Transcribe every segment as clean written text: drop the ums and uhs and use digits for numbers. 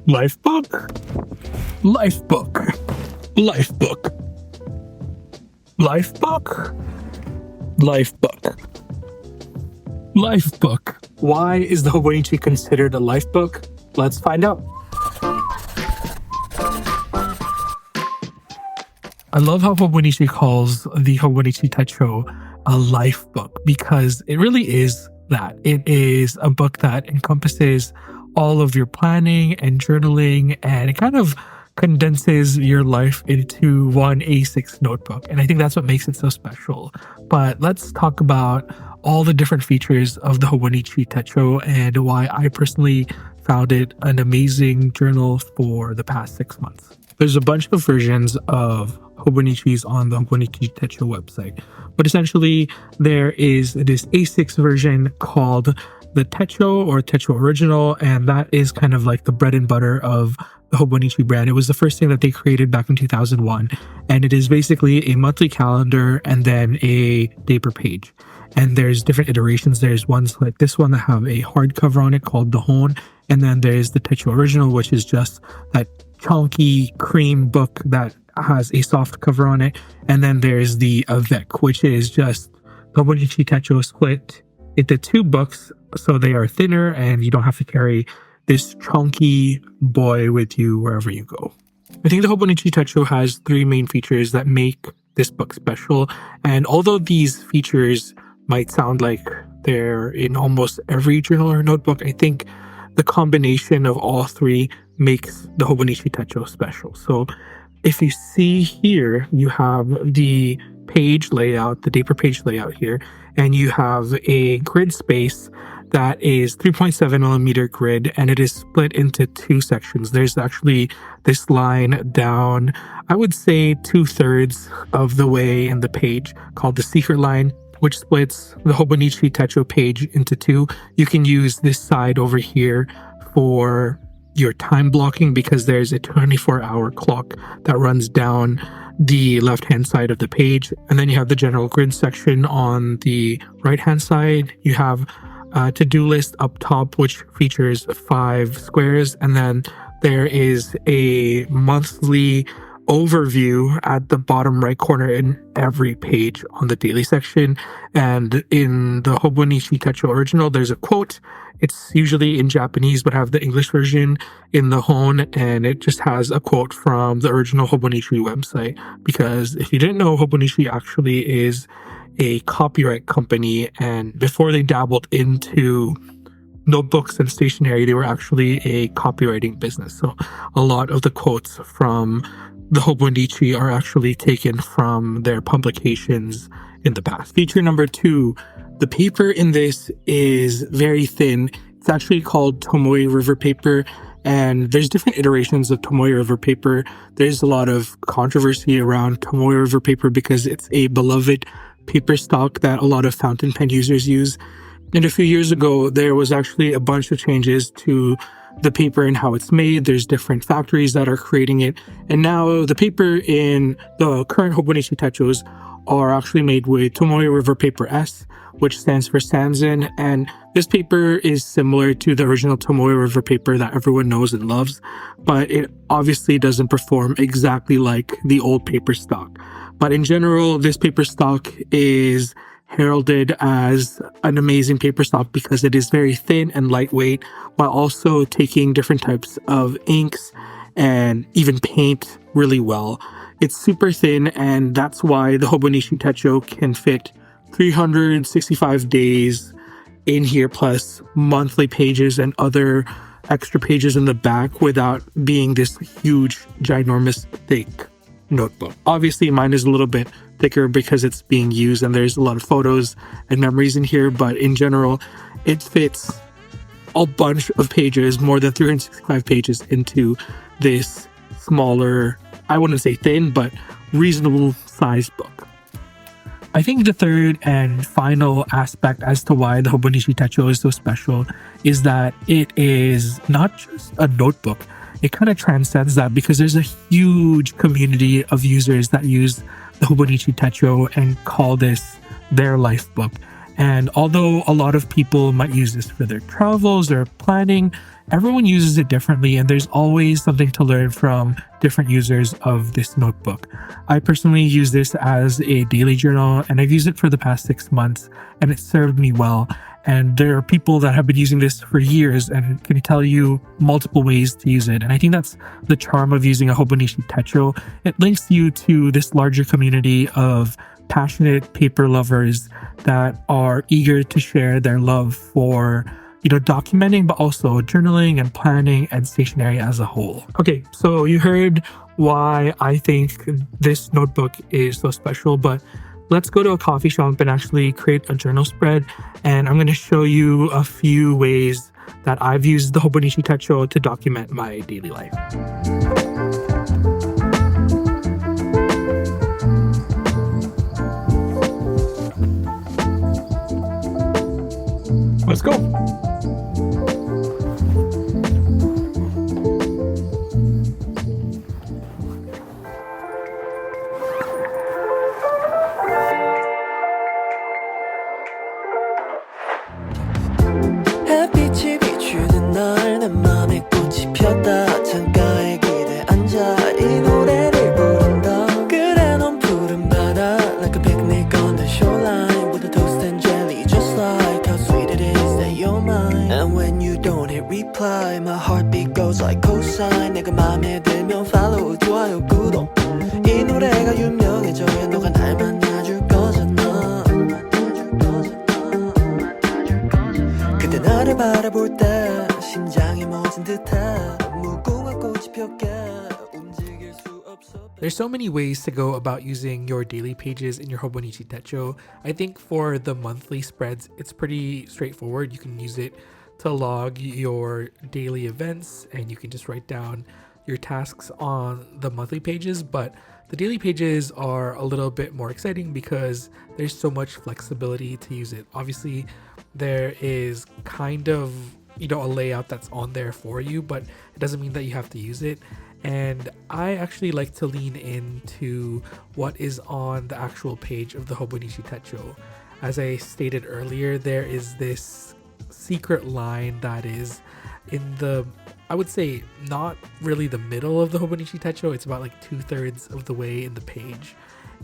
Life book? Life book. Life book. Life book? Life book. Life book. Why is the Hobonichi considered a life book? Let's find out. I love how Hobonichi calls the Hobonichi Techo a life book because it really is that. It is a book that encompasses all of your planning and journaling, and it kind of condenses your life into one A6 notebook. And I think that's what makes it so special. But let's talk about all the different features of the Hobonichi Techo and why I personally found it an amazing journal for the past 6 months. There's a bunch of versions of Hobonichis on the Hobonichi Techo website, but essentially there is this A6 version called the Techo or Techo Original, and that is kind of like the bread and butter of the Hobonichi brand. It was the first thing that they created back in 2001, and it is basically a monthly calendar and then a paper page. And there's different iterations. There's ones like this one that have a hardcover on it called the Hone, and then there's the Techo Original, which is just that chunky cream book that has a soft cover on it. And then there's the Avec, which is just the Hobonichi Techo split into 2 books, so they are thinner and you don't have to carry this chunky boy with you wherever you go. I think the Hobonichi Techo has 3 main features that make this book special, and although these features might sound like they're in almost every journal or notebook, I think the combination of all 3 makes the Hobonichi Techo special. So if you see here, you have the page layout, the paper page layout here, and you have a grid space that is 3.7 millimeter grid, and it is split into 2 sections. There's actually this line down, I would say 2/3 of the way in the page, called the secret line, which splits the Hobonichi Techo page into 2. You can use this side over here for your time blocking because there's a 24-hour clock that runs down the left-hand side of the page. And then you have the general grid section on the right-hand side. You have a to-do list up top, which features 5 squares. And then there is a monthly overview at the bottom right corner in every page on the daily section. And in the Hobonichi Techo Original, there's a quote. It's usually in Japanese, but I have the English version in the Hone, and it just has a quote from the original Hobonichi website. Because if you didn't know, Hobonichi actually is a copyright company, and before they dabbled into notebooks and stationery, they were actually a copywriting business. So a lot of the quotes from the Hobonichi are actually taken from their publications in the past. Feature number 2, the paper in this is very thin. It's actually called Tomoe River paper, and there's different iterations of Tomoe River paper. There's a lot of controversy around Tomoe River paper because it's a beloved paper stock that a lot of fountain pen users use. And a few years ago, there was actually a bunch of changes to the paper and how it's made. There's different factories that are creating it. And now the paper in the current Hobonichi Techos are actually made with Tomoe River Paper S, which stands for Sanzen. And this paper is similar to the original Tomoe River paper that everyone knows and loves, but it obviously doesn't perform exactly like the old paper stock. But in general, this paper stock is heralded as an amazing paper stock because it is very thin and lightweight, while also taking different types of inks and even paint really well. It's super thin, and that's why the Hobonichi Techo can fit 365 days in here, plus monthly pages and other extra pages in the back without being this huge, ginormous, thick notebook. Obviously, mine is a little bit thicker because it's being used and there's a lot of photos and memories in here, but in general, it fits a bunch of pages, more than 365 pages into this smaller, I wouldn't say thin, but reasonable sized book. I think the third and final aspect as to why the Hobonichi Techo is so special is that it is not just a notebook. It kind of transcends that because there's a huge community of users that use the Hobonichi Techo and call this their life book. And although a lot of people might use this for their travels or planning, everyone uses it differently, and there's always something to learn from different users of this notebook. I personally use this as a daily journal, and I've used it for the past 6 months, and it served me well. And there are people that have been using this for years and can tell you multiple ways to use it. And I think that's the charm of using a Hobonichi Techo. It links you to this larger community of passionate paper lovers that are eager to share their love for documenting, but also journaling and planning and stationery as a whole. Okay, so you heard why I think this notebook is so special, but let's go to a coffee shop and actually create a journal spread. And I'm going to show you a few ways that I've used the Hobonichi Techo to document my daily life. Let's go. 햇빛이 비추는 날 내 맘에 꽃이 폈다 창가에 기대 앉아 이 노래를 부른다 그래 넌 푸른 바다 Like a picnic on the shoreline With a toast and jelly just like how sweet it is that you're mine And when you don't hit reply My heartbeat goes like cosign 내가 맘에 들면 follow 좋아요 구독 이 노래가 유명해져야 너가 날 만나줄 거잖아 그때 나를 바라볼 때 심장이 멎은 듯해 무궁화 꽃이 폈게 움직일 수 없어. There's so many ways to go about using your daily pages in your Hobonichi Techo. I think for the monthly spreads, it's pretty straightforward. You can use it to log your daily events and you can just write down your tasks on the monthly pages, but the daily pages are a little bit more exciting because there's so much flexibility to use it. Obviously, there is kind of, a layout that's on there for you, but it doesn't mean that you have to use it. And I actually like to lean into what is on the actual page of the Hobonichi Techo. As I stated earlier, there is this secret line that is in the, I would say, not really the middle of the Hobonichi Techo. It's about like 2/3 of the way in the page.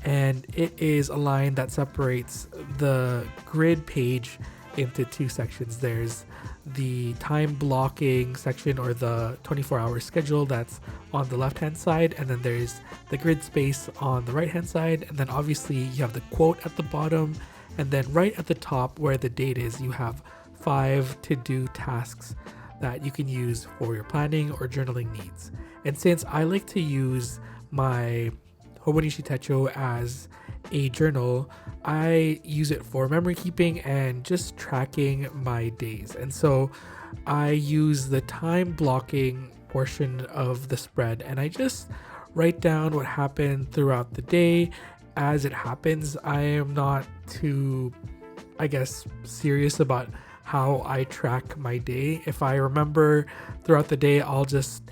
And it is a line that separates the grid page into two sections. There's the time blocking section or the 24-hour schedule that's on the left hand side, and then there's the grid space on the right hand side, and then obviously you have the quote at the bottom, and then right at the top where the date is you have 5 to-do tasks that you can use for your planning or journaling needs. And since I like to use my Hobonichi Techo as a journal, I use it for memory keeping and just tracking my days. And so I use the time blocking portion of the spread and I just write down what happened throughout the day as it happens. I am not too, serious about how I track my day. If I remember throughout the day, I'll just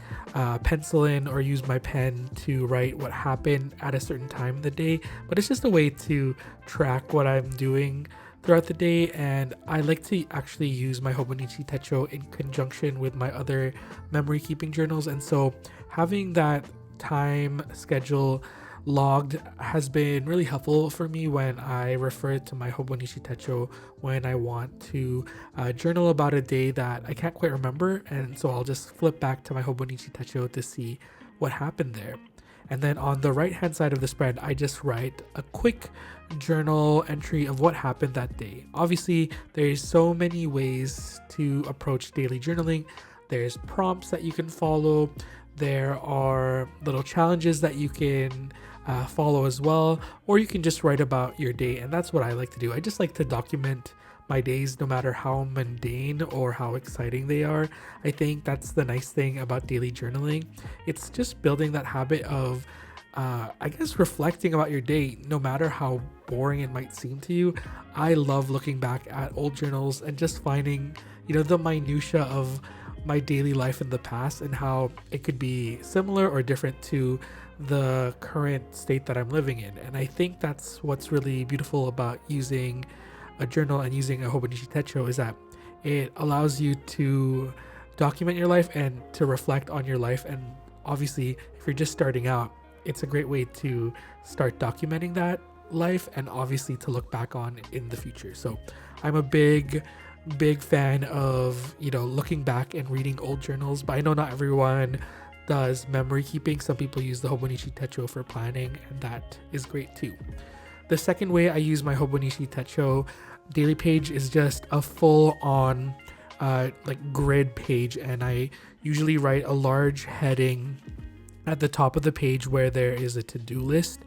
pencil in or use my pen to write what happened at a certain time of the day. But it's just a way to track what I'm doing throughout the day. And I like to actually use my Hobonichi Techo in conjunction with my other memory keeping journals. And so having that time schedule logged has been really helpful for me when I refer to my Hobonichi Techo when I want to journal about a day that I can't quite remember, and so I'll just flip back to my Hobonichi Techo to see what happened there. And then on the right hand side of the spread, I just write a quick journal entry of what happened that day. Obviously, there's so many ways to approach daily journaling. There's prompts that you can follow. There are little challenges that you can follow as well, or you can just write about your day. And that's what I like to do. I just like to document my days no matter how mundane or how exciting they are. I think that's the nice thing about daily journaling. It's just building that habit of reflecting about your day no matter how boring it might seem to you. I love looking back at old journals and just finding the minutia of my daily life in the past and how it could be similar or different to the current state that I'm living in. And I think that's what's really beautiful about using a journal and using a Hobonichi Techo, is that it allows you to document your life and to reflect on your life. And obviously, if you're just starting out, it's a great way to start documenting that life and obviously to look back on in the future. So I'm a big fan of, looking back and reading old journals, but I know not everyone does memory keeping. Some people use the Hobonichi Techo for planning, and that is great too. The second way I use my Hobonichi Techo daily page is just a full on grid page, and I usually write a large heading at the top of the page where there is a to-do list,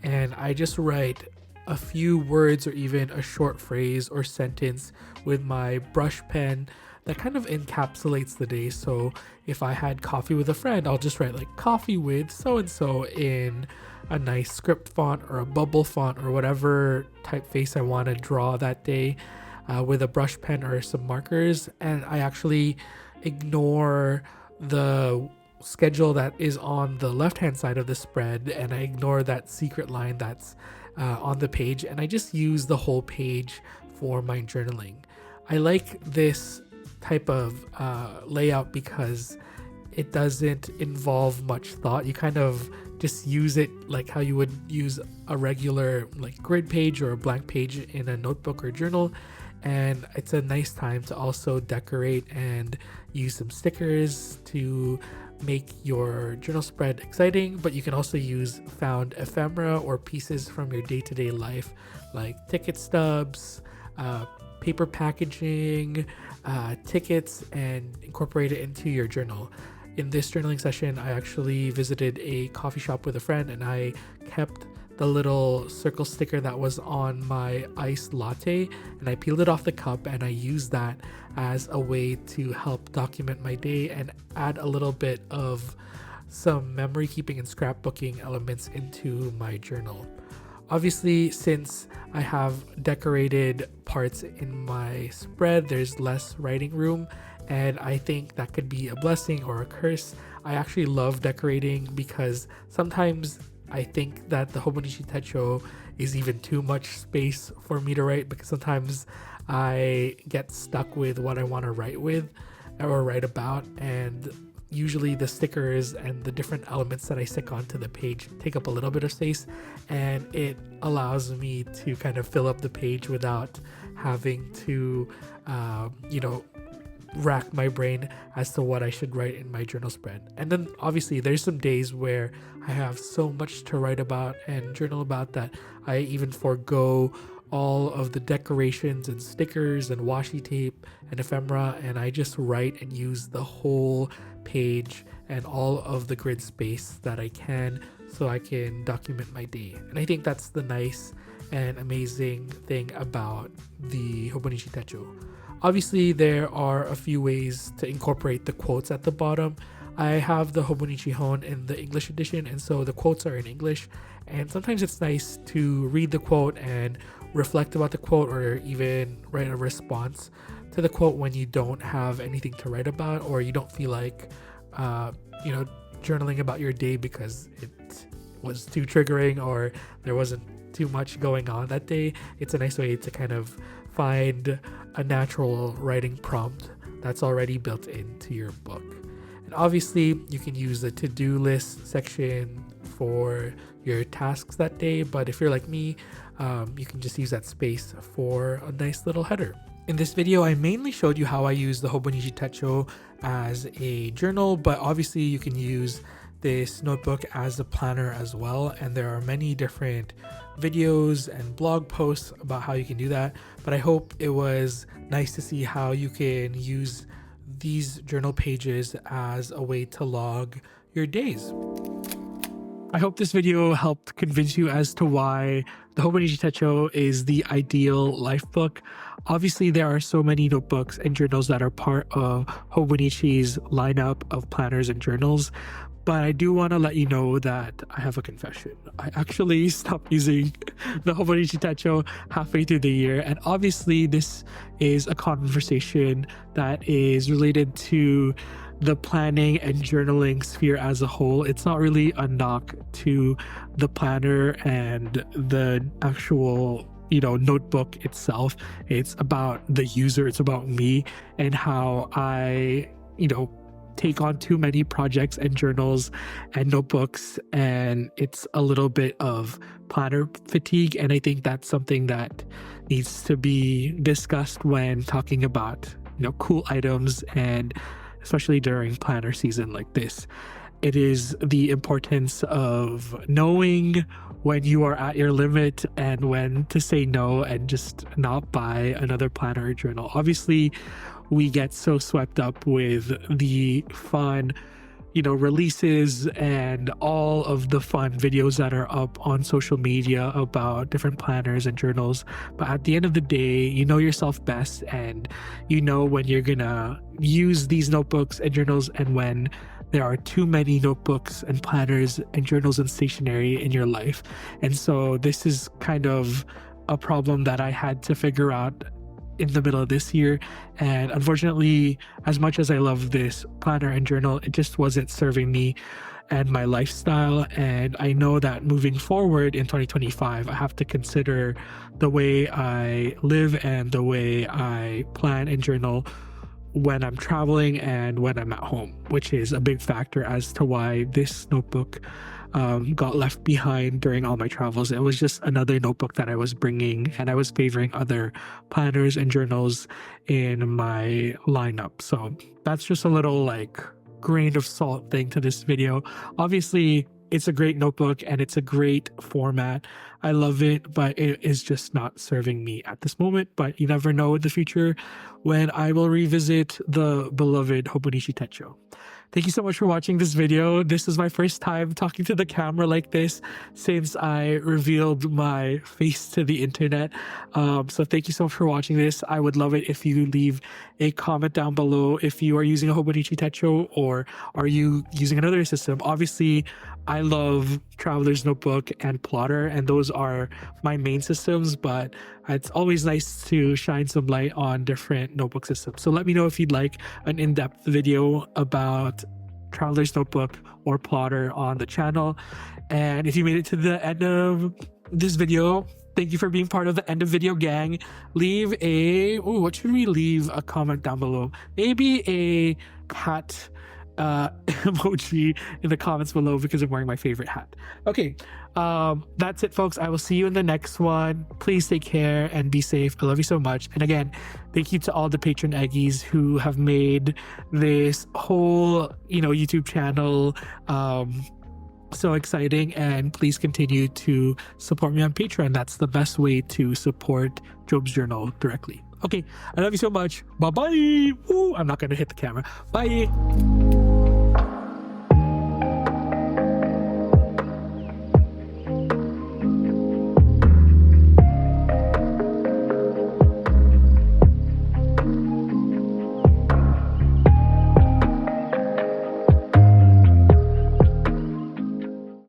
and I just write a few words or even a short phrase or sentence with my brush pen that kind of encapsulates the day. So if I had coffee with a friend, I'll just write like coffee with so and so in a nice script font or a bubble font or whatever typeface I want to draw that day with a brush pen or some markers. And I actually ignore the schedule that is on the left hand side of the spread, and I ignore that secret line that's on the page, and I just use the whole page for my journaling. I like this type of layout because it doesn't involve much thought. You kind of just use it like how you would use a regular like grid page or a blank page in a notebook or journal. And it's a nice time to also decorate and use some stickers to make your journal spread exciting. But you can also use found ephemera or pieces from your day-to-day life like ticket stubs, paper packaging, tickets, and incorporate it into your journal. In this journaling session, I actually visited a coffee shop with a friend, and I kept the little circle sticker that was on my iced latte, and I peeled it off the cup, and I used that as a way to help document my day and add a little bit of some memory keeping and scrapbooking elements into my journal. Obviously, since I have decorated parts in my spread, there's less writing room, and I think that could be a blessing or a curse. I actually love decorating because sometimes I think that the Hobonichi Techo is even too much space for me to write, because sometimes I get stuck with what I want to write with or write about, and usually the stickers and the different elements that I stick onto the page take up a little bit of space, and it allows me to kind of fill up the page without having to rack my brain as to what I should write in my journal spread. And then obviously there's some days where I have so much to write about and journal about that I even forego all of the decorations and stickers and washi tape and ephemera, and I just write and use the whole page and all of the grid space that I can, so I can document my day. And I think that's the nice and amazing thing about the Hobonichi Techo. Obviously, there are a few ways to incorporate the quotes at the bottom. I have the Hobonichi Hon in the English edition, and so the quotes are in English. And sometimes it's nice to read the quote and reflect about the quote, or even write a response to the quote when you don't have anything to write about, or you don't feel like, journaling about your day because it was too triggering or there wasn't too much going on that day. It's a nice way to kind of find a natural writing prompt that's already built into your book. And obviously you can use the to-do list section for your tasks that day, but if you're like me, you can just use that space for a nice little header. In this video, I mainly showed you how I use the Hobonichi Techo as a journal, but obviously you can use this notebook as a planner as well, and there are many different videos and blog posts about how you can do that. But I hope it was nice to see how you can use these journal pages as a way to log your days. I hope this video helped convince you as to why the Hobonichi Techo is the ideal life book. Obviously, there are so many notebooks and journals that are part of Hobonichi's lineup of planners and journals, but I do want to let you know that I have a confession. I actually stopped using the Hobonichi Techo halfway through the year, and obviously this is a conversation that is related to the planning and journaling sphere as a whole. It's not really a knock to the planner and the actual notebook itself. It's about the user. It's about me and how I take on too many projects and journals and notebooks, and it's a little bit of planner fatigue. And I think that's something that needs to be discussed when talking about cool items, and especially during planner season like this. It is the importance of knowing when you are at your limit and when to say no and just not buy another planner or journal. Obviously, we get so swept up with the fun, releases and all of the fun videos that are up on social media about different planners and journals. But at the end of the day, you know yourself best, and you know when you're gonna use these notebooks and journals and when there are too many notebooks and planners and journals and stationery in your life. And so this is kind of a problem that I had to figure out in the middle of this year. And unfortunately, as much as I love this planner and journal, it just wasn't serving me and my lifestyle. And I know that moving forward in 2025, I have to consider the way I live and the way I plan and journal when I'm traveling and when I'm at home, which is a big factor as to why this notebook got left behind during all my travels. It was just another notebook that I was bringing, and I was favoring other planners and journals in my lineup. So that's just a little grain of salt thing to this video. Obviously, it's a great notebook and it's a great format. I love it, but it is just not serving me at this moment. But you never know in the future when I will revisit the beloved Hobonichi Techo. Thank you so much for watching this video. This is my first time talking to the camera like this since I revealed my face to the internet. So thank you so much for watching this. I would love it if you leave a comment down below if you are using a Hobonichi Techo or are you using another system. Obviously, I love Traveler's Notebook and Plotter, and those are my main systems, but it's always nice to shine some light on different notebook systems. So let me know if you'd like an in-depth video about Traveler's Notebook or Plotter on the channel. And if you made it to the end of this video, thank you for being part of the end of video gang. Leave what should we leave a comment down below? Maybe a hat emoji in the comments below because I'm wearing my favorite hat. Okay, that's it, folks. I will see you in the next one. Please take care and be safe. I love you so much. And again, thank you to all the patron eggies who have made this whole YouTube channel so exciting, and please continue to support me on Patreon. That's the best way to support Job's Journal directly. Okay, I love you so much. Bye bye. I'm not gonna hit the camera. Bye.